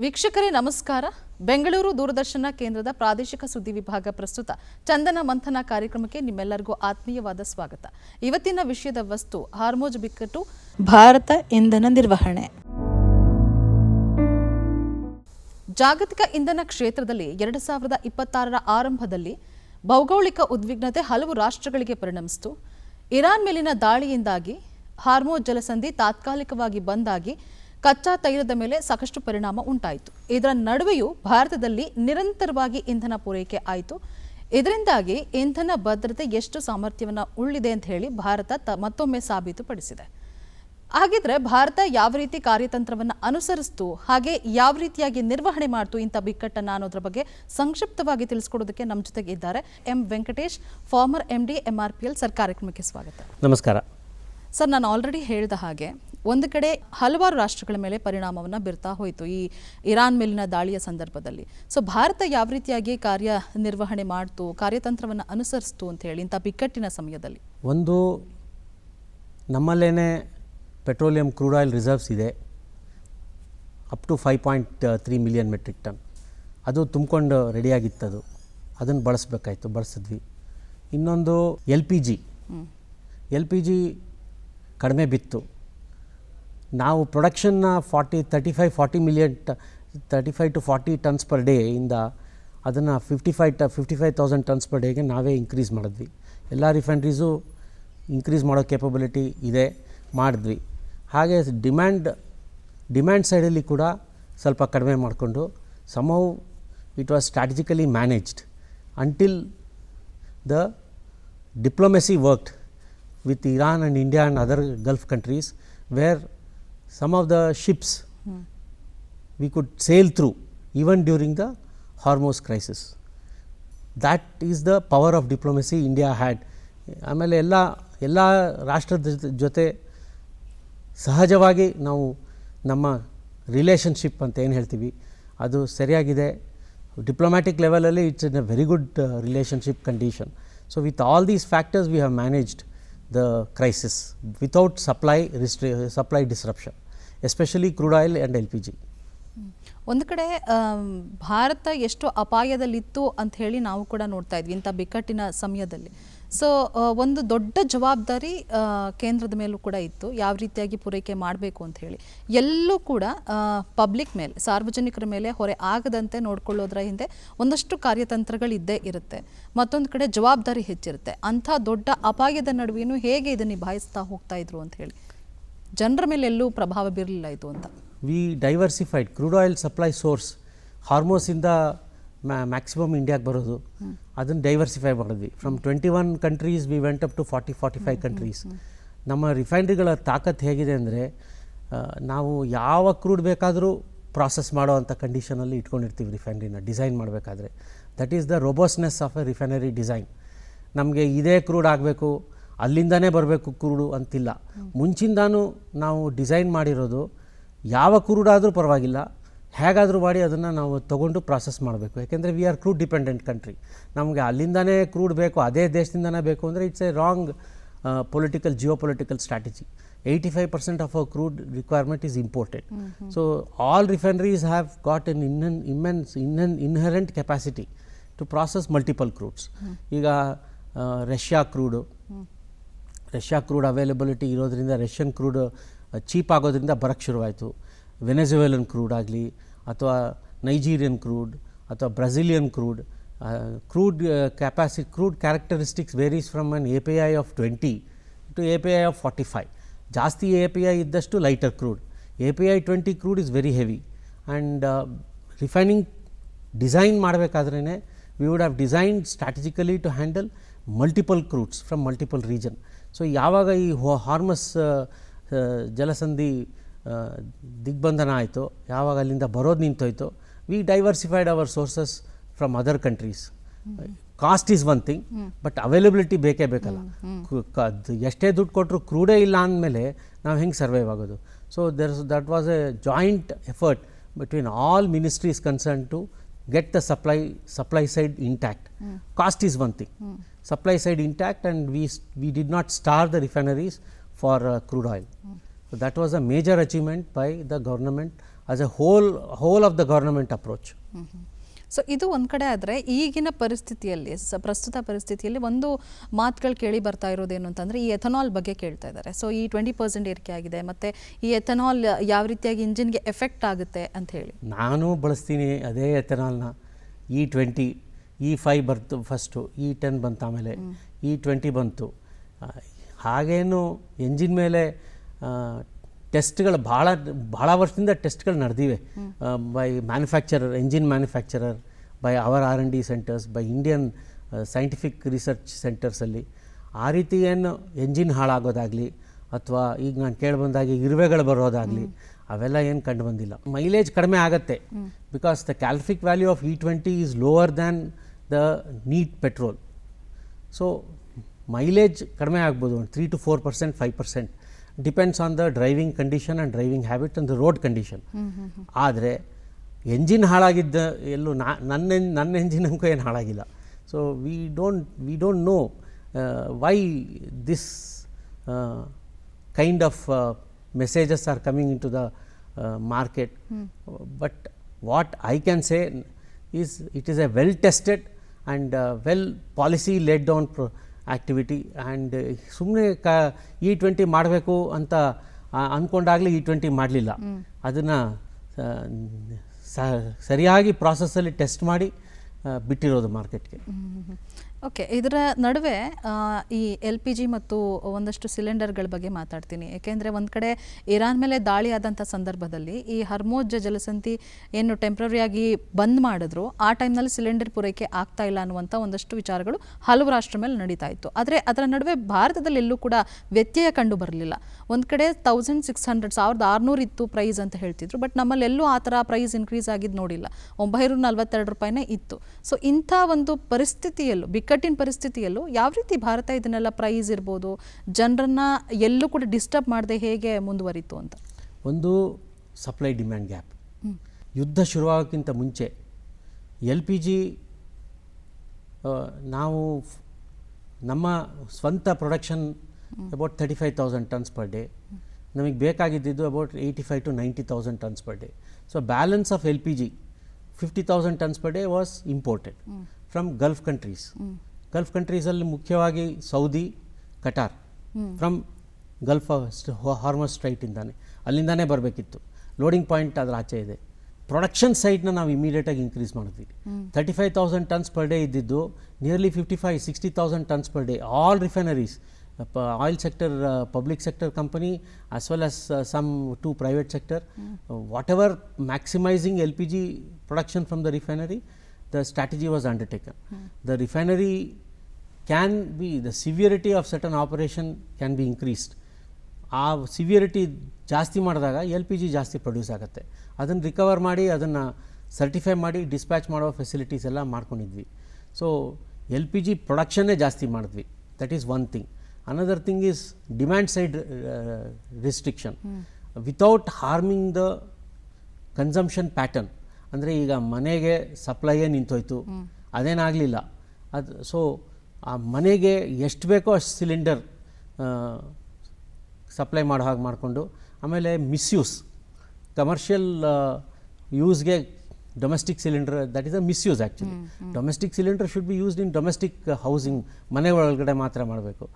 ವೀಕ್ಷಕರೇ ನಮಸ್ಕಾರ. ಬೆಂಗಳೂರು ದೂರದರ್ಶನ ಕೇಂದ್ರದ ಪ್ರಾದೇಶಿಕ ಸುದ್ದಿ ವಿಭಾಗ ಪ್ರಸ್ತುತ ಚಂದನ ಮಂಥನ ಕಾರ್ಯಕ್ರಮಕ್ಕೆ ನಿಮ್ಮೆಲ್ಲರಿಗೂ ಆತ್ಮೀಯವಾದ ಸ್ವಾಗತ. ಇವತ್ತಿನ ವಿಷಯದ ವಸ್ತು ಹಾರ್ಮೋಜ್ ಬಿಕ್ಕಟ್ಟು, ಭಾರತ ಇಂಧನ ನಿರ್ವಹಣೆ. ಜಾಗತಿಕ ಇಂಧನ ಕ್ಷೇತ್ರದಲ್ಲಿ 2026ರ ಆರಂಭದಲ್ಲಿ ಭೌಗೋಳಿಕ ಉದ್ವಿಗ್ನತೆ ಹಲವು ರಾಷ್ಟ್ರಗಳಿಗೆ ಪರಿಣಮಿಸಿತು. ಇರಾನ್ ಮೇಲಿನ ದಾಳಿಯಿಂದಾಗಿ ಹಾರ್ಮೋಜ್ ಜಲಸಂಧಿ ತಾತ್ಕಾಲಿಕವಾಗಿ ಬಂದಾಗಿ ಕಚ್ಚಾ ತೈಲದ ಮೇಲೆ ಸಾಕಷ್ಟು ಪರಿಣಾಮ ಉಂಟಾಯಿತು. ಇದರ ನಡುವೆಯೂ ಭಾರತದಲ್ಲಿ ನಿರಂತರವಾಗಿ ಇಂಧನ ಪೂರೈಕೆ ಆಯಿತು. ಇದರಿಂದಾಗಿ ಇಂಧನ ಭದ್ರತೆ ಎಷ್ಟು ಸಾಮರ್ಥ್ಯವನ್ನು ಉಳ್ಳಿದೆ ಅಂತ ಹೇಳಿ ಭಾರತ ಮತ್ತೊಮ್ಮೆ ಸಾಬೀತುಪಡಿಸಿದೆ. ಹಾಗಿದ್ರೆ ಭಾರತ ಯಾವ ರೀತಿ ಕಾರ್ಯತಂತ್ರವನ್ನು ಅನುಸರಿಸಿತು, ಹಾಗೆ ಯಾವ ರೀತಿಯಾಗಿ ನಿರ್ವಹಣೆ ಮಾಡ್ತು ಇಂಥ ಬಿಕ್ಕಟ್ಟನ್ನು ಅನ್ನೋದ್ರ ಬಗ್ಗೆ ಸಂಕ್ಷಿಪ್ತವಾಗಿ ತಿಳಿಸ್ಕೊಡೋದಕ್ಕೆ ನಮ್ಮ ಜೊತೆಗೆ ಇದ್ದಾರೆ M Venkatesh, farmer MD MRPL. Sir, ಕಾರ್ಯಕ್ರಮಕ್ಕೆ ಸ್ವಾಗತ. ನಮಸ್ಕಾರ ಸರ್. ನಾನು ಆಲ್ರೆಡಿ ಹೇಳಿದ ಹಾಗೆ ಒಂದು ಕಡೆ ಹಲವಾರು ರಾಷ್ಟ್ರಗಳ ಮೇಲೆ ಪರಿಣಾಮವನ್ನು ಬೀರ್ತಾ ಹೋಯಿತು ಈ ಇರಾನ್ ಮೇಲಿನ ದಾಳಿಯ ಸಂದರ್ಭದಲ್ಲಿ. ಸೊ ಭಾರತ ಯಾವ ರೀತಿಯಾಗಿ ಕಾರ್ಯನಿರ್ವಹಣೆ ಮಾಡ್ತು, ಕಾರ್ಯತಂತ್ರವನ್ನು ಅನುಸರಿಸ್ತು ಅಂತ ಹೇಳಿ ಇಂಥ ಬಿಕ್ಕಟ್ಟಿನ ಸಮಯದಲ್ಲಿ? ಒಂದು, ನಮ್ಮಲ್ಲೇ ಪೆಟ್ರೋಲಿಯಂ ಕ್ರೂಡ್ ಆಯಿಲ್ ರಿಸರ್ವ್ಸ್ ಇದೆ, up to 5.3 million metric ton. ಅದು ತುಂಬಿಕೊಂಡು ರೆಡಿಯಾಗಿತ್ತದು, ಅದನ್ನು ಬಳಸಿದ್ವಿ. ಇನ್ನೊಂದು ಎಲ್ ಪಿ ಜಿ ಕಡಿಮೆ ಬಿತ್ತು. ನಾವು ಪ್ರೊಡಕ್ಷನ್ನ 35 to 40 ಟನ್ಸ್ ಪರ್ ಡೇ ಇಂದ ಅದನ್ನು 55,000 ಟನ್ಸ್ ಪರ್ ಡೇಗೆ ನಾವೇ ಇನ್ಕ್ರೀಸ್ ಮಾಡಿದ್ವಿ. ಎಲ್ಲ ರಿಫೈನರೀಸು ಇನ್ಕ್ರೀಸ್ ಮಾಡೋ ಕೇಪಬಿಲಿಟಿ ಇದೆ, ಮಾಡಿದ್ವಿ. ಹಾಗೆ ಡಿಮ್ಯಾಂಡ್ ಸೈಡಲ್ಲಿ ಕೂಡ ಸ್ವಲ್ಪ ಕಡಿಮೆ ಮಾಡಿಕೊಂಡು ಸಮೌ it was strategically managed until the diplomacy worked with Iran and India and other Gulf countries, where some of the ships we could sail through even during the Hormuz crisis. That is the power of diplomacy India had. ಆಮೇಲೆ ಎಲ್ಲ ರಾಷ್ಟ್ರದ ಜೊತೆ ಸಹಜವಾಗಿ ನಾವು ನಮ್ಮ relationship ಅಂತ ಏನು ಹೇಳ್ತೀವಿ ಅದು ಸರಿಯಾಗಿದೆ. ಡಿಪ್ಲೊಮ್ಯಾಟಿಕ್ ಲೆವೆಲಲ್ಲಿ it's in a very good relationship condition. So with all these factors we have managed the crisis without supply disruption, especially crude oil and LPG. ಒಂದು ಕಡೆ ಭಾರತ ಎಷ್ಟು ಅಪಾಯದಲ್ಲಿತ್ತು ಅಂತ ಹೇಳಿ ನಾವು ಕೂಡ ನೋಡ್ತಾ ಇದ್ವಿ ಇಂಥ ಬಿಕ್ಕಟ್ಟಿನ ಸಮಯದಲ್ಲಿ. ಸೊ ಒಂದು ದೊಡ್ಡ ಜವಾಬ್ದಾರಿ ಕೇಂದ್ರದ ಮೇಲೂ ಕೂಡ ಇತ್ತು, ಯಾವ ರೀತಿಯಾಗಿ ಪೂರೈಕೆ ಮಾಡಬೇಕು ಅಂತ ಹೇಳಿ. ಎಲ್ಲೂ ಕೂಡ ಪಬ್ಲಿಕ್ ಮೇಲೆ, ಸಾರ್ವಜನಿಕರ ಮೇಲೆ ಹೊರೆ ಆಗದಂತೆ ನೋಡ್ಕೊಳ್ಳೋದ್ರ ಹಿಂದೆ ಒಂದಷ್ಟು ಕಾರ್ಯತಂತ್ರಗಳಿದ್ದೇ ಇರುತ್ತೆ. ಮತ್ತೊಂದು ಕಡೆ ಜವಾಬ್ದಾರಿ ಹೆಚ್ಚಿರುತ್ತೆ. ಅಂಥ ದೊಡ್ಡ ಅಪಾಯದ ನಡುವೆಯೂ ಹೇಗೆ ಇದನ್ನು ನಿಭಾಯಿಸ್ತಾ ಹೋಗ್ತಾ ಇದ್ರು ಅಂತ ಹೇಳಿ, ಜನರ ಮೇಲೆ ಎಲ್ಲೂ ಪ್ರಭಾವ ಬೀರಲಿಲ್ಲ ಇದು ಅಂತ. We diversified crude oil supply source. ಹಾರ್ಮೋಸಿಂದ ಮ್ಯಾಕ್ಸಿಮಮ್ ಇಂಡಿಯಾಗೆ ಬರೋದು, ಅದನ್ನು ಡೈವರ್ಸಿಫೈ ಮಾಡಿದ್ವಿ. From 21 countries we went up to 40-45 countries. ನಮ್ಮ ರಿಫೈನರಿಗಳ ತಾಕತ್ತು ಹೇಗಿದೆ ಅಂದರೆ, ನಾವು ಯಾವ ಕ್ರೂಡ್ ಬೇಕಾದರೂ ಪ್ರಾಸೆಸ್ ಮಾಡೋ ಅಂಥ ಕಂಡೀಷನಲ್ಲಿ ಇಟ್ಕೊಂಡಿರ್ತೀವಿ ರಿಫೈನರಿನ ಡಿಸೈನ್ ಮಾಡಬೇಕಾದ್ರೆ. That is the robustness of a refinery design. ನಮಗೆ ಇದೇ ಕ್ರೂಡ್ ಆಗಬೇಕು, ಅಲ್ಲಿಂದನೇ ಬರಬೇಕು ಕ್ರೂಡು ಅಂತಿಲ್ಲ. ಮುಂಚಿಂದಾನು ನಾವು ಡಿಸೈನ್ ಮಾಡಿರೋದು ಯಾವ ಕ್ರೂಡ್ ಆದರೂ ಪರವಾಗಿಲ್ಲ, ಹೇಗಾದರೂ ಮಾಡಿ ಅದನ್ನು ನಾವು ತೊಗೊಂಡು ಪ್ರಾಸೆಸ್ ಮಾಡಬೇಕು. ಯಾಕೆಂದರೆ we are crude dependent country. ನಮಗೆ ಅಲ್ಲಿಂದನೇ ಕ್ರೂಡ್ ಬೇಕು, ಅದೇ ದೇಶದಿಂದನೇ ಬೇಕು ಅಂದರೆ it's a wrong geopolitical strategy. 85% of our crude requirement is imported. So all refineries have got an inherent capacity to process multiple crudes. ಈಗ ರಷ್ಯಾ ಕ್ರೂಡ್ ಅವೈಲಬಿಲಿಟಿ ಇರೋದ್ರಿಂದ, Russian crude cheap ಆಗೋದ್ರಿಂದ ಬರೋಕ್ಕೆ ಶುರುವಾಯಿತು. ವೆನೆಜುವೆಲನ್ ಕ್ರೂಡ್ ಆಗಲಿ, ಅಥವಾ ನೈಜೀರಿಯನ್ ಕ್ರೂಡ್, ಅಥವಾ Brazilian crude. Crude characteristics varies from an API of 20 to API of 45. ಜಾಸ್ತಿ API ಇದ್ದಷ್ಟು lighter crude. API 20 crude is very heavy. And refining design ಮಾಡಬೇಕಾದ್ರೇ we would have designed strategically to handle multiple crudes from multiple region. So ಯಾವಾಗ ಈ Hormuz ಜಲಸಂಧಿ ದಿಗ್ಬಂಧನ ಆಯಿತು, ಯಾವಾಗ ಅಲ್ಲಿಂದ ಬರೋದು ನಿಂತೋಯ್ತು, we diversified our sources from other countries. Cost is one thing, but availability ಬೇಕೇ ಬೇಕಲ್ಲ. ಎಷ್ಟೇ ದುಡ್ಡು ಕೊಟ್ಟರು ಕ್ರೂಡೇ ಇಲ್ಲ ಅಂದಮೇಲೆ ನಾವು ಹೆಂಗೆ ಸರ್ವೈವ್ ಆಗೋದು? So that was a joint effort between all ministries concern to get the supply side intact. Cost is one thing, supply side intact, and we did not starve the refineries for crude oil. So that was a major achievement by the government as A hole of the government approach. So ಇದು ಒಂದು ಕಡೆ ಆದರೆ ಈಗಿನ ಪರಿಸ್ಥಿತಿಯಲ್ಲಿ ಪ್ರಸ್ತುತ ಪರಿಸ್ಥಿತಿಯಲ್ಲಿ ಒಂದು ಮಾತುಗಳು ಕೇಳಿ ಬರ್ತಾ ಇರೋದೇನು ಅಂತಂದರೆ ಈ ಎಥನಾಲ್ ಬಗ್ಗೆ ಕೇಳ್ತಾ ಇದ್ದಾರೆ. ಸೊ ಈ 20% ಏರಿಕೆ ಆಗಿದೆ, ಮತ್ತು ಈ ಎಥನಾಲ್ ಯಾವ ರೀತಿಯಾಗಿ ಇಂಜಿನ್ಗೆ ಎಫೆಕ್ಟ್ ಆಗುತ್ತೆ ಅಂತ ಹೇಳಿ. ನಾನು ಬಳಸ್ತೀನಿ ಅದೇ ಎಥನಾಲ್ನ. E20 E5 ಬರ್ತು ಫಸ್ಟು, E10 ಬಂತು, ಆಮೇಲೆ E20 ಬಂತು. ಹಾಗೇನು ಎಂಜಿನ್ ಮೇಲೆ ಟೆಸ್ಟ್ಗಳು ಭಾಳ ವರ್ಷದಿಂದ ಟೆಸ್ಟ್ಗಳು ನಡೆದಿವೆ by manufacturer, engine manufacturer, by our R&D centres, by Indian scientific research ಸೆಂಟರ್ಸಲ್ಲಿ. ಆ ರೀತಿ ಏನು ಎಂಜಿನ್ ಹಾಳಾಗೋದಾಗಲಿ ಅಥವಾ ಈಗ ನಾನು ಕೇಳಿಬಂದಾಗೆ ಇರುವೆಗಳು ಬರೋದಾಗಲಿ ಅವೆಲ್ಲ ಏನು ಕಂಡು ಬಂದಿಲ್ಲ. ಮೈಲೇಜ್ ಕಡಿಮೆ ಆಗುತ್ತೆ because the calorific value of E20 is lower than the neat petrol. So mileage ಕಡಿಮೆ ಆಗ್ಬೋದು, 3 to 4%, 5%, depends on the driving condition and driving habit and the road condition. ಆದರೆ ಎಂಜಿನ್ ಹಾಳಾಗಿದ್ದ ಎಲ್ಲೂ ನನ್ನ ಎಂಜಿನಂಗೂ ಏನು ಹಾಳಾಗಿಲ್ಲ. So we don't know why this kind of messages are coming into the market. But what I can say is it is a well tested and well policy laid down activity, and ಸುಮ್ಮನೆ E20 ಮಾಡಬೇಕು ಅಂತ ಅಂದ್ಕೊಂಡಾಗಲೇ E20 ಮಾಡಲಿಲ್ಲ. ಅದನ್ನು ಸರಿಯಾಗಿ ಪ್ರಾಸೆಸ್ಸಲ್ಲಿ test ಮಾಡಿ ಬಿಟ್ಟಿರೋದು ಮಾರ್ಕೆಟ್ಗೆ. Okay, ಇದರ ನಡುವೆ ಈ LPG ಮತ್ತು ಒಂದಷ್ಟು ಸಿಲಿಂಡರ್ಗಳ ಬಗ್ಗೆ ಮಾತಾಡ್ತೀನಿ. ಏಕೆಂದರೆ ಒಂದು ಕಡೆ ಇರಾನ್ ಮೇಲೆ ದಾಳಿ ಆದಂಥ ಸಂದರ್ಭದಲ್ಲಿ ಈ ಹರ್ಮೋಜ್ ಜಲಸಂಧಿ ಏನು ಟೆಂಪ್ರರಿಯಾಗಿ ಬಂದ್ ಮಾಡಿದ್ರು, ಆ ಟೈಮ್ನಲ್ಲಿ ಸಿಲಿಂಡರ್ ಪೂರೈಕೆ ಆಗ್ತಾ ಇಲ್ಲ ಅನ್ನುವಂಥ ಒಂದಷ್ಟು ವಿಚಾರಗಳು ಹಲವು ರಾಷ್ಟ್ರ ಮೇಲೆ ನಡೀತಾ ಇತ್ತು. ಆದರೆ ಅದರ ನಡುವೆ ಭಾರತದಲ್ಲಿ ಎಲ್ಲೂ ಕೂಡ ವ್ಯತ್ಯಯ ಕಂಡು ಬರಲಿಲ್ಲ. ಒಂದು ಕಡೆ 1600 ಇತ್ತು ಪ್ರೈಸ್ ಅಂತ ಹೇಳ್ತಿದ್ರು, ಬಟ್ ನಮ್ಮಲ್ಲಿ ಎಲ್ಲೂ ಆ ಥರ ಪ್ರೈಸ್ ಇನ್ಕ್ರೀಸ್ ಆಗಿದ್ದು ನೋಡಿಲ್ಲ. 942 ರೂಪಾಯಿನೇ ಇತ್ತು. ಸೊ ಇಂಥ ಒಂದು ಪರಿಸ್ಥಿತಿಯಲ್ಲೂ, ಬಿಕ್ಕಟ್ಟಿನ ಪರಿಸ್ಥಿತಿಯಲ್ಲೂ ಯಾವ ರೀತಿ ಭಾರತ ಇದನ್ನೆಲ್ಲ ಪ್ರೈಸ್ ಇರ್ಬೋದು ಜನರನ್ನ ಎಲ್ಲೂ ಕೂಡ ಡಿಸ್ಟರ್ಬ್ ಮಾಡದೆ ಹೇಗೆ ಮುಂದುವರಿತು ಅಂತ? ಒಂದು ಸಪ್ಲೈ ಡಿಮ್ಯಾಂಡ್ ಗ್ಯಾಪ್. ಯುದ್ಧ ಶುರುವಾಗೋಕ್ಕಿಂತ ಮುಂಚೆ LPG ನಾವು ನಮ್ಮ ಸ್ವಂತ production about 35,000 tons per day. ನಮಗೆ ಬೇಕಾಗಿದ್ದು about 85,000 to 90,000 tons per day. So balance of LPG 50,000 tons per day was imported from Gulf countries. Gulf countries ಅಲ್ಲಿ ಮುಖ್ಯವಾಗಿ Saudi, Qatar, from Gulf Hormuz strait ಇಂದಾನೆ, ಅಲ್ಲಿಂದಾನೇ ಬರಬೇಕಿತ್ತು. ಲೋಡಿಂಗ್ ಪಾಯಿಂಟ್ ಅದರ ಆಚೆ ಇದೆ. ಪ್ರೊಡಕ್ಷನ್ ಸೈಡ್ನ ನಾವು ಇಮಿಡಿಯೇಟಾಗಿ ಇನ್ಕ್ರೀಸ್ ಮಾಡಿದ್ವಿ. 35,000 tons per day ಇದ್ದಿದ್ದು nearly 55,000-60,000 tons per day. All refineries, oil sector, public sector company, as well as some 2 private sector, whatever maximizing LPG production from the refinery, the strategy was undertaken. The refinery can be, the severity of certain operation can be increased. ಆ severity ಜಾಸ್ತಿ ಮಾಡಿದಾಗ LPG ಜಾಸ್ತಿ produce ಆಗುತ್ತೆ. ಅದನ್ನು recover ಮಾಡಿ ಅದನ್ನು certify ಮಾಡಿ dispatch ಮಾಡೋ ಫೆಸಿಲಿಟೀಸ್ ಎಲ್ಲ ಮಾಡ್ಕೊಂಡಿದ್ವಿ. ಸೊ LPG ಪ್ರೊಡಕ್ಷನ್ನೇ ಜಾಸ್ತಿ ಮಾಡಿದ್ವಿ. That is one thing. Another thing is demand side restriction without harming the consumption pattern. ಅಂದರೆ ಈಗ ಮನೆಗೆ ಸಪ್ಲೈಯೇ ನಿಂತೋಯ್ತು, ಅದೇನಾಗಲಿಲ್ಲ. ಅದು ಸೊ ಆ ಮನೆಗೆ ಎಷ್ಟು ಬೇಕೋ ಅಷ್ಟು ಸಿಲಿಂಡರ್ ಸಪ್ಲೈ ಮಾಡೋ ಹಾಗೆ ಮಾಡಿಕೊಂಡು, ಆಮೇಲೆ ಮಿಸ್ಯೂಸ್, ಕಮರ್ಷಿಯಲ್ ಯೂಸ್ಗೆ domestic cylinder, that is a misuse actually. Domestic cylinder should be used in domestic housing, ಮನೆ ಒಳಗಡೆ ಮಾತ್ರ ಮಾಡಬೇಕು.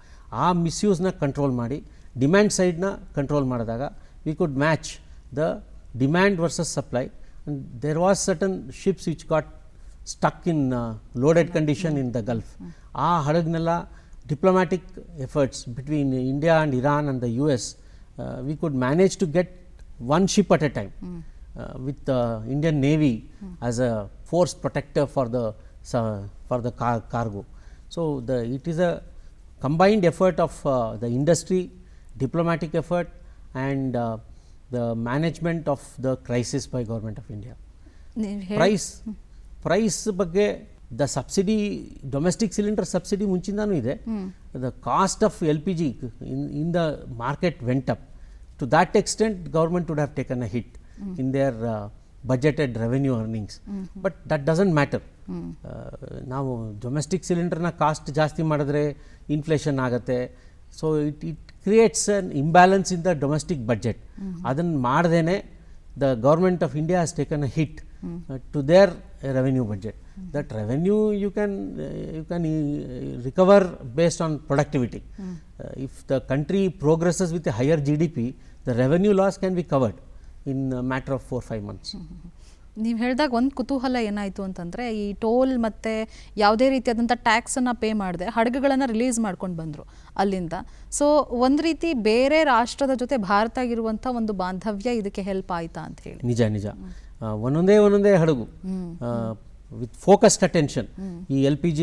ಆ ಮಿಸ್ಯೂಸ್ನ ಕಂಟ್ರೋಲ್ ಮಾಡಿ ಡಿಮ್ಯಾಂಡ್ ಸೈಡ್ನ ಕಂಟ್ರೋಲ್ ಮಾಡಿದಾಗ we could match the demand versus supply. and there was certain ships which got stuck in loaded condition in the Gulf. ಆ ಹಡಗ್ನೆಲ್ಲ diplomatic efforts between India and Iran and the US, we could manage to get one ship at a time with the Indian Navy as a force protector for the cargo. So it is a combined effort of the industry, diplomatic effort, and the management of the crisis by government of India. Price ಬಗ್ಗೆ the subsidy, domestic cylinder subsidy ಮುಂಚಿಂದಾನೂ ಇದೆ. The cost of LPG in the market went up. To that extent government would have taken a hit in their budgeted revenue earnings. But that doesn't matter. ನಾವು domestic ಸಿಲಿಂಡರ್ನ cost ಜಾಸ್ತಿ ಮಾಡಿದ್ರೆ inflation ಆಗುತ್ತೆ. So it creates an imbalance in the domestic budget. ಅದನ್ನು ಮಾಡ್ದೇ the government of India has taken a hit to their revenue budget. That revenue you can recover based on productivity. If the country progresses with a higher GDP, the revenue loss can be covered in a matter of 4-5 months. ನೀವು ಹೇಳಿದಾಗ ಒಂದು ಕುತೂಹಲ ಏನಾಯಿತು ಅಂತಂದರೆ, ಈ toll ಮತ್ತು ಯಾವುದೇ ರೀತಿಯಾದಂಥ ಟ್ಯಾಕ್ಸನ್ನು ಪೇ ಮಾಡದೆ ಹಡಗುಗಳನ್ನು ರಿಲೀಸ್ ಮಾಡ್ಕೊಂಡು ಬಂದರು ಅಲ್ಲಿಂದ. ಸೊ ಒಂದು ರೀತಿ ಬೇರೆ ರಾಷ್ಟ್ರದ ಜೊತೆ ಭಾರತ ಆಗಿರುವಂಥ ಒಂದು ಬಾಂಧವ್ಯ ಇದಕ್ಕೆ ಹೆಲ್ಪ್ ಆಯಿತಾ ಅಂತ ಹೇಳಿ. ನಿಜ ನಿಜ. ಒಂದೊಂದೇ ಹಡಗು ವಿತ್ ಫೋಕಸ್ಡ್ ಅಟೆನ್ಷನ್. ಈ LPG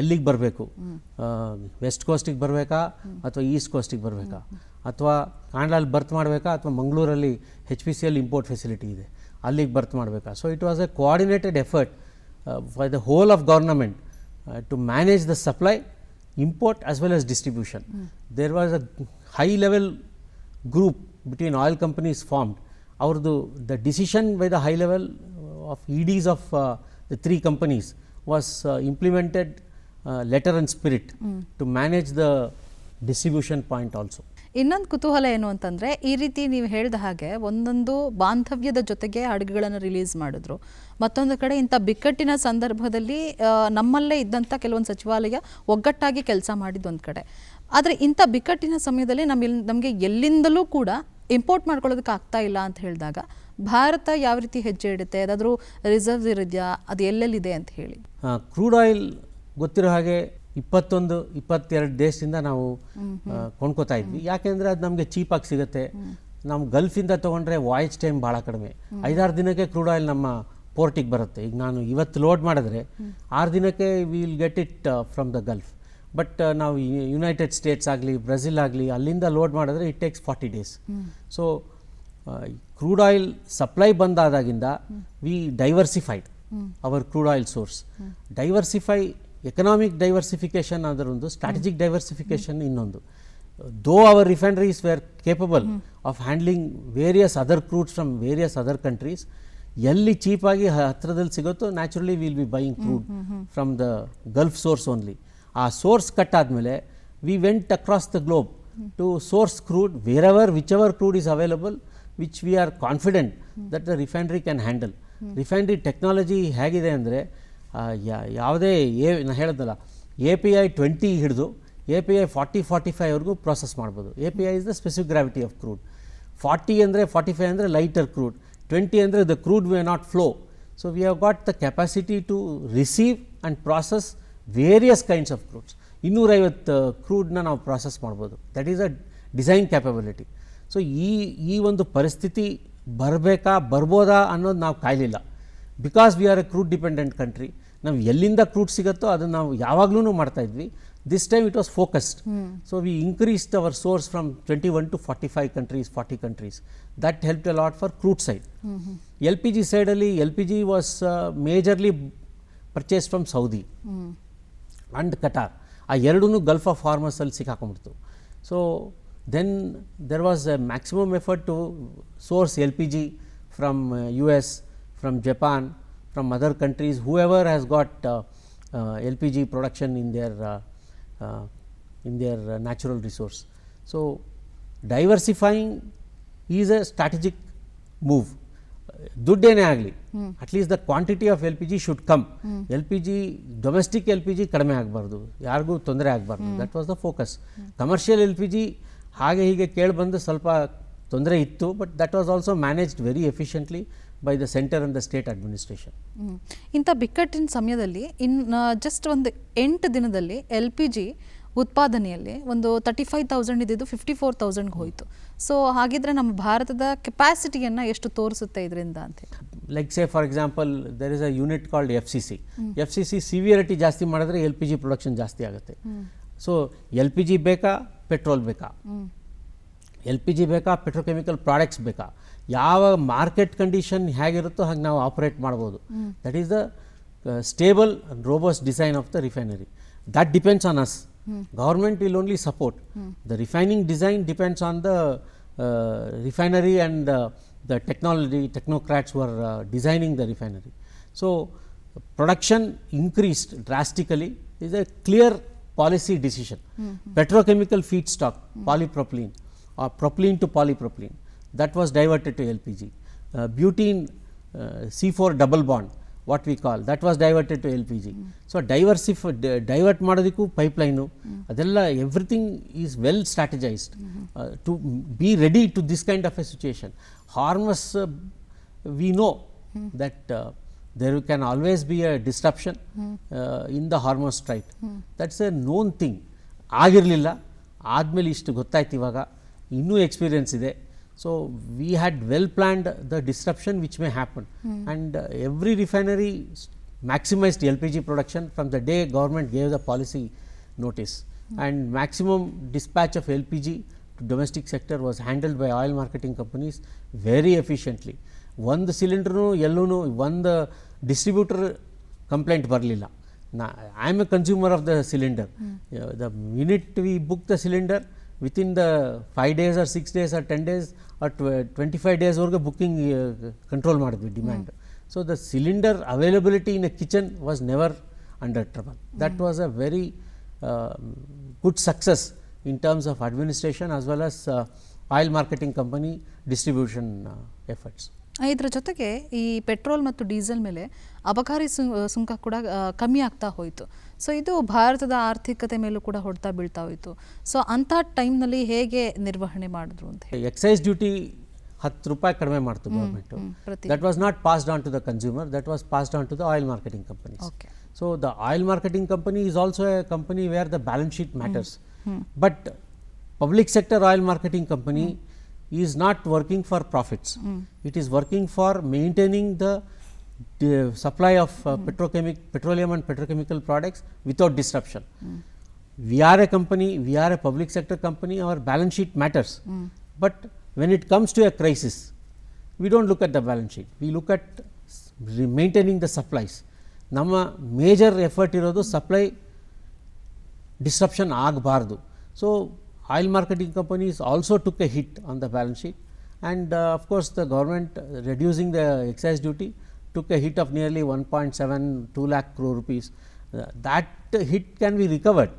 ಎಲ್ಲಿಗೆ ಬರಬೇಕು, ವೆಸ್ಟ್ ಕೋಸ್ಟಿಗೆ ಬರಬೇಕಾ ಅಥವಾ ಈಸ್ಟ್ ಕೋಸ್ಟಿಗೆ ಬರಬೇಕಾ, ಅಥವಾ ಕಾಂಡ್ಲಲ್ಲಿ ಬರ್ತ್ ಮಾಡಬೇಕಾ ಅಥವಾ ಮಂಗಳೂರಲ್ಲಿ HPCL ಇಂಪೋರ್ಟ್ ಫೆಸಿಲಿಟಿ ಇದೆ ಅಲ್ಲಿಗೆ ಬರ್ತ್ ಮಾಡಬೇಕಾ. So it was a coordinated effort for the whole of government to manage the supply, import as well as distribution. There was a high level group between oil companies formed. Our the decision by the high level of EDs of the 3 companies was implemented letter and spirit to manage the distribution point also. ಇನ್ನೊಂದು ಕುತೂಹಲ ಏನು ಅಂತಂದರೆ, ಈ ರೀತಿ ನೀವು ಹೇಳಿದ ಹಾಗೆ ಒಂದೊಂದು ಬಾಂಧವ್ಯದ ಜೊತೆಗೆ ಹಡಗುಗಳನ್ನು ರಿಲೀಸ್ ಮಾಡಿದ್ರು. ಮತ್ತೊಂದು ಕಡೆ ಇಂಥ ಬಿಕ್ಕಟ್ಟಿನ ಸಂದರ್ಭದಲ್ಲಿ ನಮ್ಮಲ್ಲೇ ಇದ್ದಂಥ ಕೆಲವೊಂದು ಸಚಿವಾಲಯ ಒಗ್ಗಟ್ಟಾಗಿ ಕೆಲಸ ಮಾಡಿದ್ದು ಒಂದು ಕಡೆ. ಆದರೆ ಇಂಥ ಬಿಕ್ಕಟ್ಟಿನ ಸಮಯದಲ್ಲಿ ನಮಗೆ ಎಲ್ಲಿಂದಲೂ ಕೂಡ ಇಂಪೋರ್ಟ್ ಮಾಡ್ಕೊಳ್ಳೋದಕ್ಕೆ ಆಗ್ತಾ ಇಲ್ಲ ಅಂತ ಹೇಳಿದಾಗ ಭಾರತ ಯಾವ ರೀತಿ ಹೆಜ್ಜೆ ಇಡುತ್ತೆ? ಅದಾದರೂ ರಿಸರ್ವ್ಸ್ ಇರೋದ್ಯಾ, ಅದು ಎಲ್ಲೆಲ್ಲಿದೆ ಅಂತ ಹೇಳಿ. ಕ್ರೂಡ್ ಆಯಿಲ್ ಗೊತ್ತಿರೋ ಹಾಗೆ 21-22 ದೇಶದಿಂದ ನಾವು ಕೊಂಡ್ಕೋತಾ ಇದ್ವಿ. ಯಾಕೆಂದರೆ ಅದು ನಮಗೆ ಚೀಪಾಗಿ ಸಿಗುತ್ತೆ. ನಾವು ಗಲ್ಫಿಂದ ತೊಗೊಂಡ್ರೆ ವಾಯೇಜ್ ಟೈಮ್ ಭಾಳ ಕಡಿಮೆ, 5-6 ದಿನಕ್ಕೆ ಕ್ರೂಡ್ ಆಯಿಲ್ ನಮ್ಮ ಪೋರ್ಟಿಗೆ ಬರುತ್ತೆ. ಈಗ ನಾನು ಇವತ್ತು ಲೋಡ್ ಮಾಡಿದ್ರೆ 6 ದಿನಕ್ಕೆ will get it from the Gulf. But ನಾವು ಯುನೈಟೆಡ್ ಸ್ಟೇಟ್ಸ್ ಆಗಲಿ, ಬ್ರೆಜಿಲ್ ಆಗಲಿ, ಅಲ್ಲಿಂದ ಲೋಡ್ ಮಾಡಿದ್ರೆ it takes 40 days. So crude oil supply ಬಂದಾದಾಗಿಂದ we diversified our crude oil source. Economic diversification ಅದರೊಂದು, ಸ್ಟ್ರಾಟಜಿಕ್ ಡೈವರ್ಸಿಫಿಕೇಷನ್ ಇನ್ನೊಂದು. Though our refineries were capable of handling various other crudes from various other countries. ಎಲ್ಲಿ ಚೀಪಾಗಿ ಹತ್ತಿರದಲ್ಲಿ ಸಿಗುತ್ತೋ naturally will be buying crude from the Gulf source only. ಆ source cut ಆದಮೇಲೆ we went across the globe to source crude whichever crude is available, which we are confident that the refinery can handle. Refinery technology ಹೇಗಿದೆ ಅಂದರೆ, ಯಾವುದೇ ನಾನು ಹೇಳಿದ್ನಲ್ಲ, API 20 ಹಿಡಿದು API 40-45ವರೆಗೂ process ಮಾಡ್ಬೋದು. API is the specific gravity of crude. 40 ಅಂದರೆ 45 ಅಂದರೆ ಲೈಟರ್ ಕ್ರೂಡ್, 20 ಅಂದರೆ the crude way not flow. So we have got the capacity to receive and process various kinds of crudes. 250 ಕ್ರೂಡ್ನ ನಾವು process ಮಾಡ್ಬೋದು. That is a design capability. So ಈ ಒಂದು ಪರಿಸ್ಥಿತಿ ಬರ್ಬೋದಾ ಅನ್ನೋದು ನಾವು ಕಾಯಲಿಲ್ಲ. Because we are a crude dependent country. ನಾವು ಎಲ್ಲಿಂದ ಕ್ರೂಡ್ ಸಿಗುತ್ತೋ ಅದನ್ನು ನಾವು ಯಾವಾಗಲೂ ಮಾಡ್ತಾ ಇದ್ವಿ. This time it was focused. So we increased our source from 21 to 45 countries, 40 countries. That helped a lot for crude side. LPG ಸೈಡಲ್ಲಿ LPG was majorly purchase from Saudi and Qatar. ಆ ಎರಡೂ Gulf of ಹಾರ್ಮಸಲ್ಲಿ ಸಿಕ್ಕಾಕೊಂಡ್ಬಿಡ್ತು. So then there was a maximum effort to source LPG from US, from Japan, from other countries, whoever has got LPG production in their natural resource. So diversifying is a strategic move. ದುಡ್ಡೇನೇ ಆಗಲಿ, at least the quantity of LPG should come. LPG domestic LPG ಕಡಿಮೆ ಆಗಬಾರ್ದು, ಯಾರಿಗೂ ತೊಂದರೆ ಆಗಬಾರ್ದು. That was the focus. Commercial LPG ಹಾಗೆ ಹೀಗೆ ಕೇಳಿಬಂದು ಸ್ವಲ್ಪ ತೊಂದರೆ ಇತ್ತು, but that was also managed very efficiently by the centre and the state administration. ಇಂಥ ಬಿಕ್ಕಟ್ಟಿನ ಸಮಯದಲ್ಲಿ ಜಸ್ಟ್ ಒಂದು 8 ದಿನದಲ್ಲಿ LPG ಉತ್ಪಾದನೆಯಲ್ಲಿ ಒಂದು 35,000 ಇದ್ದಿದ್ದು 54,000ಗೆ ಹೋಯಿತು. ಸೊ ಹಾಗಿದ್ರೆ ನಮ್ಮ ಭಾರತದ ಕೆಪಾಸಿಟಿಯನ್ನು ಎಷ್ಟು ತೋರಿಸುತ್ತೆ ಇದರಿಂದ ಅಂತ? Like say for example there is a unit called FCC severity ಜಾಸ್ತಿ ಮಾಡಿದ್ರೆ LPG ಪ್ರೊಡಕ್ಷನ್ ಜಾಸ್ತಿ ಆಗುತ್ತೆ. ಸೊ LPG ಬೇಕಾ, ಪೆಟ್ರೋಲ್ ಬೇಕಾ, LPG ಬೇಕಾ, ಪೆಟ್ರೋಕೆಮಿಕಲ್ ಪ್ರಾಡಕ್ಟ್ಸ್ ಬೇಕಾ, ಯಾವ ಮಾರ್ಕೆಟ್ ಕಂಡೀಷನ್ ಹೇಗಿರುತ್ತೋ ಹಾಗೆ ನಾವು ಆಪರೇಟ್ ಮಾಡ್ಬೋದು. That is the stable and robust design of the refinery. That depends on us. Government will only support. The refining design depends on the refinery and the technocrats who are designing the refinery. So production increased drastically is a clear policy decision. Petrochemical feedstock, polypropylene or propylene to polypropylene, that was diverted to LPG. Butene C4 double bond, what we call, that was diverted to LPG. So divert ಮಾಡೋದಕ್ಕೂ pipeline ಅದೆಲ್ಲ everything is well strategized to be ready to this kind of a situation. Hormuz we know that there can always be a disruption in the Hormuz Strait. That's a known thing. ಆಗಿರಲಿಲ್ಲ, ಆದಮೇಲೆ ಇಷ್ಟು ಗೊತ್ತಾಯ್ತು, ಇವಾಗ ಇನ್ನೂ experience ಇದೆ. So we had well planned the disruption which may happen and every refinery maximized LPG production from the day government gave the policy notice, and maximum dispatch of LPG to domestic sector was handled by oil marketing companies very efficiently. ಒಂದು cylinder ಎಲ್ಲೂ ಒಂದು distributor complaint ಬರಲಿಲ್ಲ. I am A consumer of the cylinder. The minute V book the cylinder, within the 5 days or 6 days or 10 days or 25 days ವರೆಗೆ booking control ಮಾಡಿದ್ವಿ demand. So the cylinder availability in a kitchen was never under trouble. That was a very good success in terms of administration as well as oil marketing company distribution efforts. ಇದರ ಜೊತೆಗೆ ಈ petrol ಮತ್ತು diesel ಮೇಲೆ ಅಬಕಾರಿ ಸುಂಕ ಕೂಡ ಕಮ್ಮಿ ಆಗ್ತಾ ಹೋಯಿತು. ಸೊ ಇದು ಭಾರತದ ಆರ್ಥಿಕತೆ ಮೇಲೂ ಕೂಡ ಹೊಡೆತ ಬೀಳ್ತಾ ಹೋಯಿತು. ಸೊ ಅಂಥ ಟೈಮ್ನಲ್ಲಿ ಹೇಗೆ ನಿರ್ವಹಣೆ ಮಾಡಿದ್ರು ಅಂತ ಹೇಳಿ, ಎಕ್ಸೈಸ್ ಡ್ಯೂಟಿ 10 ರೂಪಾಯಿ ಕಡಿಮೆ ಮಾಡ್ತು government. That was not passed on to the consumer, that was passed on to the oil marketing companies. So the oil marketing company is also a company where the balance sheet matters. But public sector oil marketing company is not working for profits. It is working for maintaining the supply of petroleum and petrochemical products without disruption. We are a company, we are a public sector company, our balance sheet matters. But when it comes to a crisis, we don't look at the balance sheet, we look at maintaining the supplies. Nama major effort irodu supply disruption ಆಗಬಾರ್ದು. So oil marketing companies also took A hit on the balance sheet, and of course the government reducing the excise duty took a hit of nearly 1.72 lakh crore rupees. That hit can be recovered.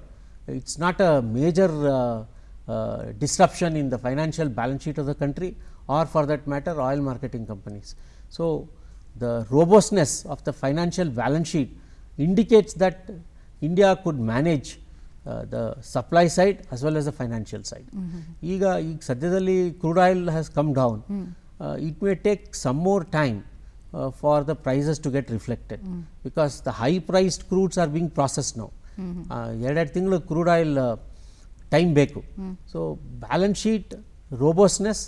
It's not a major disruption in the financial balance sheet of the country, or for that matter oil marketing companies. So the robustness of the financial balance sheet indicates that India could manage the supply side as well as the financial side. ಈಗ ಸದ್ಯದಲ್ಲಿ crude oil has come down. It may take some more time for the prices to get reflected, because the high priced crudes are being processed now. 2 ತಿಂಗಳು crude oil time ಬೇಕು. So balance sheet robustness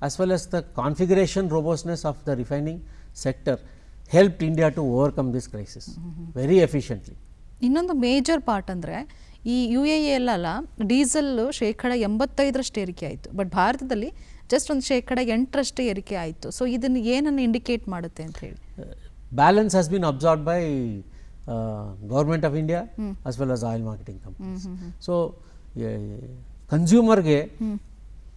as well as the configuration robustness of the refining sector helped India to overcome this crisis very efficiently. ಇನ್ನೊಂದು major part ಅಂದರೆ ಈ UAE diesel 85% ಏರಿಕೆ ಆಯಿತು, but ಭಾರತದಲ್ಲಿ just ಒಂದು 8% ಏರಿಕೆ ಆಯಿತು. ಸೊ ಇದನ್ನು ಏನನ್ನು ಇಂಡಿಕೇಟ್ ಮಾಡುತ್ತೆ ಅಂತ ಹೇಳಿ? Balance has been absorb by government of India as well as oil marketing companies. So ಕನ್ಸ್ಯೂಮರ್ಗೆ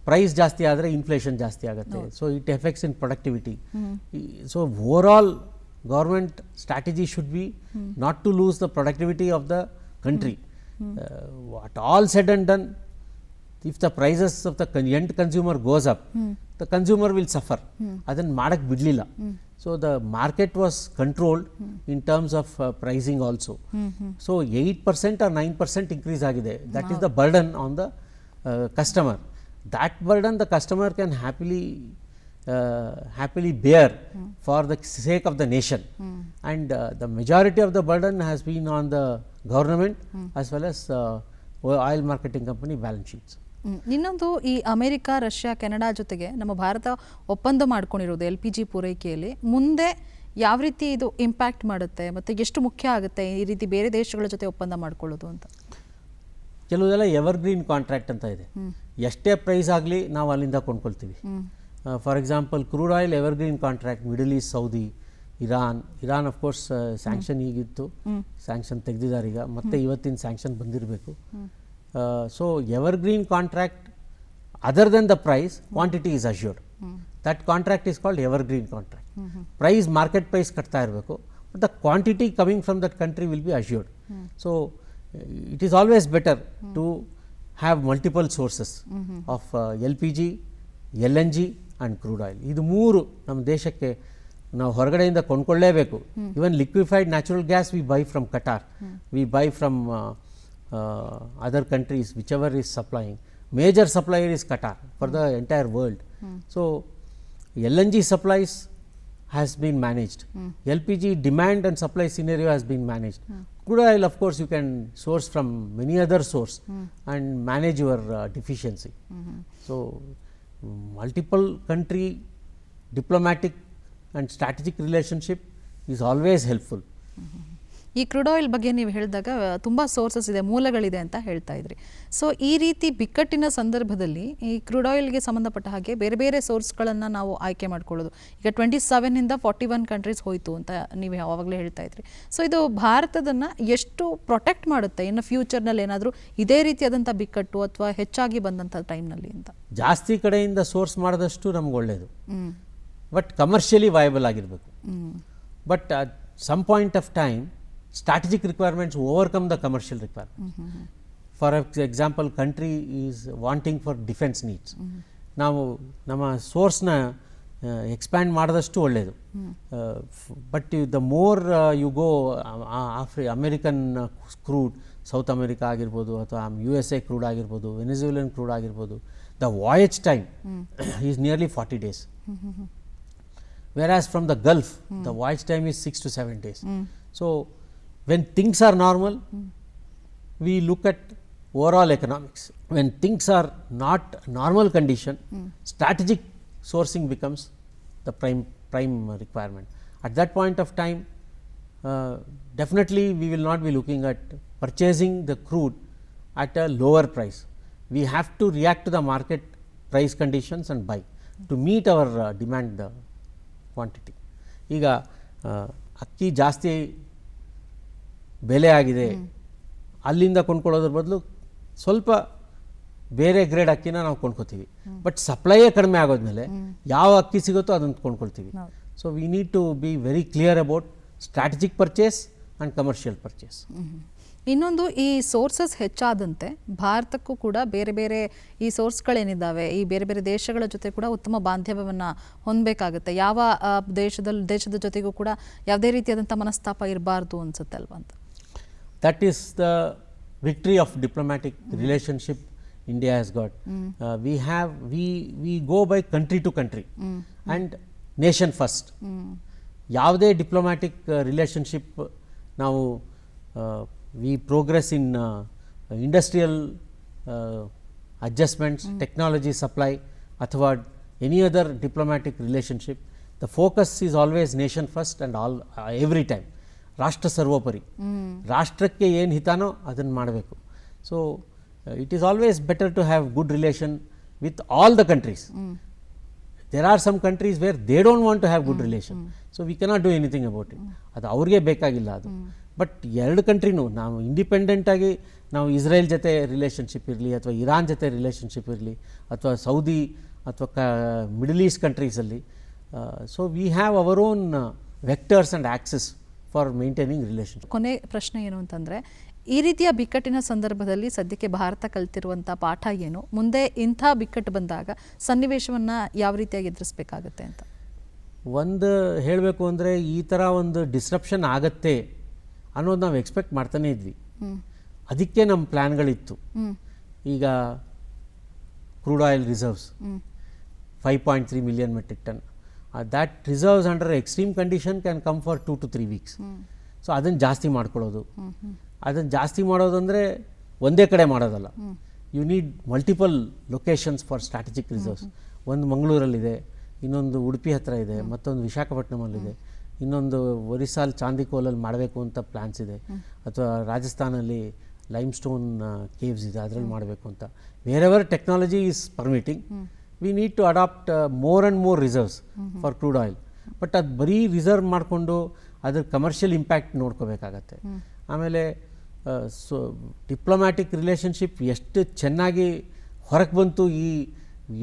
ಪ್ರೈಸ್ ಜಾಸ್ತಿ ಆದರೆ ಇನ್ಫ್ಲೇಷನ್ ಜಾಸ್ತಿ ಆಗುತ್ತೆ. So it effects in productivity. So overall government strategy should be not to lose the productivity of the country. What all said and done, if the prices of the end consumer goes up, the consumer will suffer. Adan madak bidlilla. So the market was controlled in terms of pricing also. So 8% or 9% increase agide. That is the burden on the customer. That burden the customer can happily bear for the sake of the nation, and the majority of the burden has been on the government as well as oil marketing company balance sheets. ಇನ್ನೊಂದು, ಈ America, Russia, Canada ಜೊತೆಗೆ ನಮ್ಮ ಭಾರತ ಒಪ್ಪಂದ ಮಾಡ್ಕೊಂಡಿರೋದು LPG ಪೂರೈಕೆಯಲ್ಲಿ ಮುಂದೆ ಯಾವ ರೀತಿ ಇದು ಇಂಪ್ಯಾಕ್ಟ್ ಮಾಡುತ್ತೆ ಮತ್ತು ಎಷ್ಟು ಮುಖ್ಯ ಆಗುತ್ತೆ ಈ ರೀತಿ ಬೇರೆ ದೇಶಗಳ ಜೊತೆ ಒಪ್ಪಂದ ಮಾಡ್ಕೊಳ್ಳೋದು ಅಂತ? ಕೆಲವೆಲ್ಲ ಎವರ್ಗ್ರೀನ್ ಕಾಂಟ್ರಾಕ್ಟ್ ಅಂತ ಇದೆ. ಎಷ್ಟೇ ಪ್ರೈಸ್ ಆಗಲಿ ನಾವು ಅಲ್ಲಿಂದ ಕೊಂಡ್ಕೊಳ್ತೀವಿ. For example crude oil evergreen contract Middle East, Saudi, Iran of course sanction ಈಗಿತ್ತು, ಸ್ಯಾಂಕ್ಷನ್ ತೆಗೆದಿದ್ದಾರೆ ಈಗ, ಮತ್ತೆ ಇವತ್ತಿನ ಸ್ಯಾಂಕ್ಷನ್ ಬಂದಿರಬೇಕು. So evergreen contract, other then the price, quantity is assured. That contract is called evergreen contract. Price market price ಕಟ್ತಾ ಇರಬೇಕು, but the quantity coming from that country will be assured. So it is always better to have multiple sources of LPG, LNG and crude oil. ಇದು ಮೂರು ನಮ್ಮ ದೇಶಕ್ಕೆ ನಾವು ಹೊರಗಡೆಯಿಂದ ಕೊಂಡ್ಕೊಳ್ಳೇಬೇಕು. Even liquefied natural gas we buy from Qatar, we buy from other countries whichever is supplying. Major supplier is Qatar for the entire world. So LNG supplies has been managed. LPG demand and supply scenario has been managed. Crude oil, of course, you can source from many other source and manage your deficiency. So multiple country diplomatic and strategic relationship is always helpful. ಈ crude oil ಬಗ್ಗೆ ನೀವು ಹೇಳಿದಾಗ ತುಂಬ sources ಇದೆ, ಮೂಲಗಳಿದೆ ಅಂತ ಹೇಳ್ತಾ ಇದ್ರಿ. So ಈ ರೀತಿ ಬಿಕ್ಕಟ್ಟಿನ ಸಂದರ್ಭದಲ್ಲಿ ಈ ಕ್ರೂಡ್ ಆಯಿಲ್ಗೆ ಸಂಬಂಧಪಟ್ಟ ಹಾಗೆ ಬೇರೆ ಬೇರೆ ಸೋರ್ಸ್ಗಳನ್ನು ನಾವು ಆಯ್ಕೆ ಮಾಡ್ಕೊಳ್ಳೋದು. ಈಗ 27 41 ಕಂಟ್ರೀಸ್ ಹೋಯಿತು ಅಂತ ನೀವು ಯಾವಾಗಲೇ ಹೇಳ್ತಾ ಇದ್ರಿ. ಸೊ ಇದು ಭಾರತದನ್ನು ಎಷ್ಟು ಪ್ರೊಟೆಕ್ಟ್ ಮಾಡುತ್ತೆ ಇನ್ನು ಫ್ಯೂಚರ್ನಲ್ಲಿ ಏನಾದರೂ ಇದೇ ರೀತಿಯಾದಂಥ ಬಿಕ್ಕಟ್ಟು ಅಥವಾ ಹೆಚ್ಚಾಗಿ ಬಂದಂಥ ಟೈಮ್ನಲ್ಲಿ ಅಂತ? ಜಾಸ್ತಿ ಕಡೆಯಿಂದ ಸೋರ್ಸ್ ಮಾಡಿದಷ್ಟು ನಮ್ಗೆ ಒಳ್ಳೆಯದು, ಬಟ್ ಕಮರ್ಷಿಯಲಿ ವಯಬಲ್ ಆಗಿರಬೇಕು. But at some point of time strategic requirements overcome the commercial requirements. For example, country is wanting for defense needs. ನಾವು ನಮ್ಮ ಸೋರ್ಸ್ನ ಎಕ್ಸ್ಪ್ಯಾಂಡ್ ಮಾಡಿದಷ್ಟು ಒಳ್ಳೆಯದು. But the more you go American crude, South America ಆಗಿರ್ಬೋದು ಅಥವಾ USA crude ಆಗಿರ್ಬೋದು, Venezuelan crude ಆಗಿರ್ಬೋದು, the voyage time is nearly 40 days. Whereas from the Gulf, the voyage time is 6 to 7 days. So when things are normal, we look at overall economics. When things are not normal condition, strategic sourcing becomes the prime requirement. At that point of time, definitely we will not be looking at purchasing the crude at a lower price. We have to react to the market price conditions and buy to meet our demand quantity. ಈಗ ಅಕ್ಕಿ ಜಾಸ್ತಿ ಬೆಲೆ ಆಗಿದೆ, ಅಲ್ಲಿಂದ ಕೊಂಡ್ಕೊಳ್ಳೋದ್ರ ಬದಲು ಸ್ವಲ್ಪ ಬೇರೆ grade ಅಕ್ಕಿನ ನಾವು ಕೊಂಡ್ಕೊತೀವಿ. ಬಟ್ ಸಪ್ಲೈಯೇ ಕಡಿಮೆ ಆಗೋದ್ಮೇಲೆ ಯಾವ ಅಕ್ಕಿ ಸಿಗುತ್ತೋ ಅದನ್ನು ಕೊಂಡ್ಕೊಳ್ತೀವಿ. So we need to be very clear about strategic purchase and commercial purchase. ಇನ್ನೊಂದು, ಈ ಸೋರ್ಸಸ್ ಹೆಚ್ಚಾದಂತೆ ಭಾರತಕ್ಕೂ ಕೂಡ ಬೇರೆ ಬೇರೆ ಈ ಸೋರ್ಸ್ಗಳೇನಿದ್ದಾವೆ ಈ ಬೇರೆ ಬೇರೆ ದೇಶಗಳ ಜೊತೆ ಕೂಡ ಉತ್ತಮ ಬಾಂಧವ್ಯವನ್ನು ಹೊಂದಬೇಕಾಗುತ್ತೆ. ಯಾವ ದೇಶದ ಜೊತೆಗೂ ಕೂಡ ಯಾವುದೇ ರೀತಿಯಾದಂಥ ಮನಸ್ತಾಪ ಇರಬಾರ್ದು ಅನ್ಸುತ್ತೆ ಅಲ್ವಾ ಅಂತ? That is the victory of diplomatic relationship India has got. We go by country to country and nation first. ಯಾವುದೇ ಡಿಪ್ಲೊಮ್ಯಾಟಿಕ್ ರಿಲೇಷನ್ಶಿಪ್ ನಾವು we progress in industrial adjustments, technology supply athwa any other diplomatic relationship, the focus is always nation first and all every time. Rashtra sarvopari, rashtrakke ಏನು ಹಿತಾನೋ ಅದನ್ನು ಮಾಡಬೇಕು. So it is always better to have good relation with all the countries. There are some countries where they don't want to have good relation, so we cannot do anything about it. ಅದು ಅವ್ರಿಗೆ ಬೇಕಾಗಿಲ್ಲ ಅದು. But ಎರಡು ಕಂಟ್ರಿನೂ ನಾವು independent ಆಗಿ ನಾವು Israel ಜೊತೆ relationship ಇರಲಿ ಅಥವಾ ಇರಾನ್ ಜೊತೆ ರಿಲೇಷನ್ಶಿಪ್ ಇರಲಿ ಅಥವಾ ಸೌದಿ ಅಥವಾ ಮಿಡಲ್ ಈಸ್ಟ್ ಕಂಟ್ರೀಸಲ್ಲಿ, so we have our own vectors and access for maintaining relationship. ಕೊನೆ ಪ್ರಶ್ನೆ ಏನು ಅಂತಂದರೆ, ಈ ರೀತಿಯ ಬಿಕ್ಕಟ್ಟಿನ ಸಂದರ್ಭದಲ್ಲಿ ಸದ್ಯಕ್ಕೆ ಭಾರತ ಕಲ್ತಿರುವಂಥ ಪಾಠ ಏನು? ಮುಂದೆ ಇಂಥ ಬಿಕ್ಕಟ್ಟು ಬಂದಾಗ ಸನ್ನಿವೇಶವನ್ನು ಯಾವ ರೀತಿಯಾಗಿ ಎದುರಿಸಬೇಕಾಗತ್ತೆ ಅಂತ ಒಂದು ಹೇಳಬೇಕು ಅಂದರೆ, ಈ ಥರ ಒಂದು ಡಿಸ್ರಪ್ಷನ್ ಆಗತ್ತೆ ಅನ್ನೋದು ನಾವು ಎಕ್ಸ್ಪೆಕ್ಟ್ ಮಾಡ್ತಾನೆ ಇದ್ವಿ. ಅದಕ್ಕೆ ನಮ್ಮ ಪ್ಲ್ಯಾನ್ಗಳಿತ್ತು. ಈಗ crude oil reserves 5.3 million metric ton, that reserves under extreme condition can come for 2 to 3 weeks. So ಅದನ್ನು ಜಾಸ್ತಿ ಮಾಡ್ಕೊಳ್ಳೋದು, ಅದನ್ನು ಜಾಸ್ತಿ ಮಾಡೋದು ಅಂದರೆ ಒಂದೇ ಕಡೆ ಮಾಡೋದಲ್ಲ. You need multiple locations for strategic reserves. ಒಂದು ಮಂಗಳೂರಲ್ಲಿದೆ, ಇನ್ನೊಂದು ಉಡುಪಿ ಹತ್ತಿರ ಇದೆ, ಮತ್ತೊಂದು ವಿಶಾಖಪಟ್ಟಣಮಲ್ಲಿದೆ, ಇನ್ನೊಂದು ಒರಿಸ್ಸಾಲ್ ಚಾಂದಿಕೋಲಲ್ಲಿ ಮಾಡಬೇಕು ಅಂತ ಪ್ಲ್ಯಾನ್ಸ್ ಇದೆ, ಅಥವಾ ರಾಜಸ್ಥಾನಲ್ಲಿ ಲೈಮ್ ಸ್ಟೋನ್ ಕೇವ್ಸ್ ಇದೆ ಅದರಲ್ಲಿ ಮಾಡಬೇಕು ಅಂತ. Wherever technology is permitting, we need to adapt more and more reserves for crude oil. But ಅದು ಬರೀ ರಿಸರ್ವ್ ಮಾಡಿಕೊಂಡು ಅದ್ರ ಕಮರ್ಷಿಯಲ್ ಇಂಪ್ಯಾಕ್ಟ್ ನೋಡ್ಕೋಬೇಕಾಗತ್ತೆ. ಆಮೇಲೆ ಸೊ ಡಿಪ್ಲೊಮ್ಯಾಟಿಕ್ ರಿಲೇಷನ್ಶಿಪ್ ಎಷ್ಟು ಚೆನ್ನಾಗಿ ಹೊರಗೆ ಬಂತು ಈ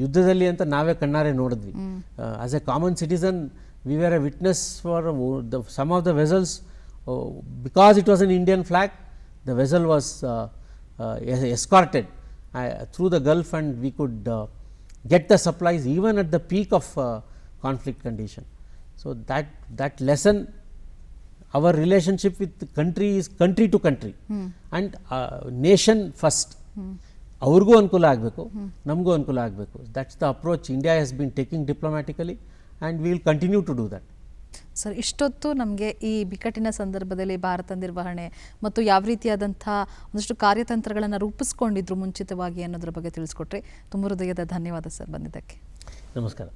ಯುದ್ಧದಲ್ಲಿ ಅಂತ ನಾವೇ ಕಣ್ಣಾರೆ ನೋಡಿದ್ವಿ. As A common citizen we were a witness for some of the vessels, because it was an Indian flag, the vessel was escorted through the Gulf, and we could get the supplies even at the peak of conflict condition. So that lesson, our relationship with the country is country to country and nation first. ಅವ್ರಿಗೂ ಅನುಕೂಲ ಆಗಬೇಕು, ನಮಗೂ ಅನುಕೂಲ ಆಗಬೇಕು. That's the approach India has been taking diplomatically and we will continue to do that. Sir, ಇಷ್ಟೊತ್ತು ನಮಗೆ ಈ ಬಿಕ್ಕಟ್ಟಿನ ಸಂದರ್ಭದಲ್ಲಿ ಭಾರತ ನಿರ್ವಹಣೆ ಮತ್ತು ಯಾವ ರೀತಿಯಾದಂಥ ಒಂದಷ್ಟು ಕಾರ್ಯತಂತ್ರಗಳನ್ನು ರೂಪಿಸ್ಕೊಂಡಿದ್ರು ಮುಂಚಿತವಾಗಿ ಅನ್ನೋದ್ರ ಬಗ್ಗೆ ತಿಳಿಸ್ಕೊಟ್ರಿ. ತುಂಬ ಹೃದಯದ ಧನ್ಯವಾದ ಸರ್ ಬಂದಿದ್ದಕ್ಕೆ. ನಮಸ್ಕಾರ.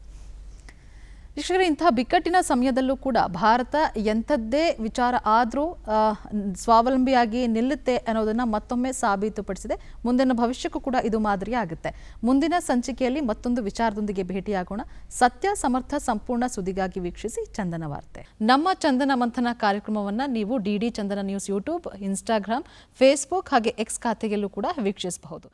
ವೀಕ್ಷಕರೇ, ಇಂತಹ ಬಿಕ್ಕಟ್ಟಿನ ಸಮಯದಲ್ಲೂ ಕೂಡ ಭಾರತ ಎಂಥದ್ದೇ ವಿಚಾರ ಆದರೂ ಸ್ವಾವಲಂಬಿಯಾಗಿ ನಿಲ್ಲುತ್ತೆ ಅನ್ನೋದನ್ನು ಮತ್ತೊಮ್ಮೆ ಸಾಬೀತುಪಡಿಸಿದೆ. ಮುಂದಿನ ಭವಿಷ್ಯಕ್ಕೂ ಕೂಡ ಇದು ಮಾದರಿ ಆಗುತ್ತೆ. ಮುಂದಿನ ಸಂಚಿಕೆಯಲ್ಲಿ ಮತ್ತೊಂದು ವಿಚಾರದೊಂದಿಗೆ ಭೇಟಿಯಾಗೋಣ. ಸತ್ಯ, ಸಮರ್ಥ, ಸಂಪೂರ್ಣ ಸುದ್ದಿಗಾಗಿ ವೀಕ್ಷಿಸಿ ಚಂದನ ವಾರ್ತೆ. ನಮ್ಮ ಚಂದನ ಮಂಥನ ಕಾರ್ಯಕ್ರಮವನ್ನು ನೀವು ಡಿಡಿ ಚಂದನ ನ್ಯೂಸ್ ಯೂಟ್ಯೂಬ್, ಇನ್ಸ್ಟಾಗ್ರಾಮ್, ಫೇಸ್ಬುಕ್ ಹಾಗೆ ಎಕ್ಸ್ ಖಾತೆಯಲ್ಲೂ ಕೂಡ ವೀಕ್ಷಿಸಬಹುದು.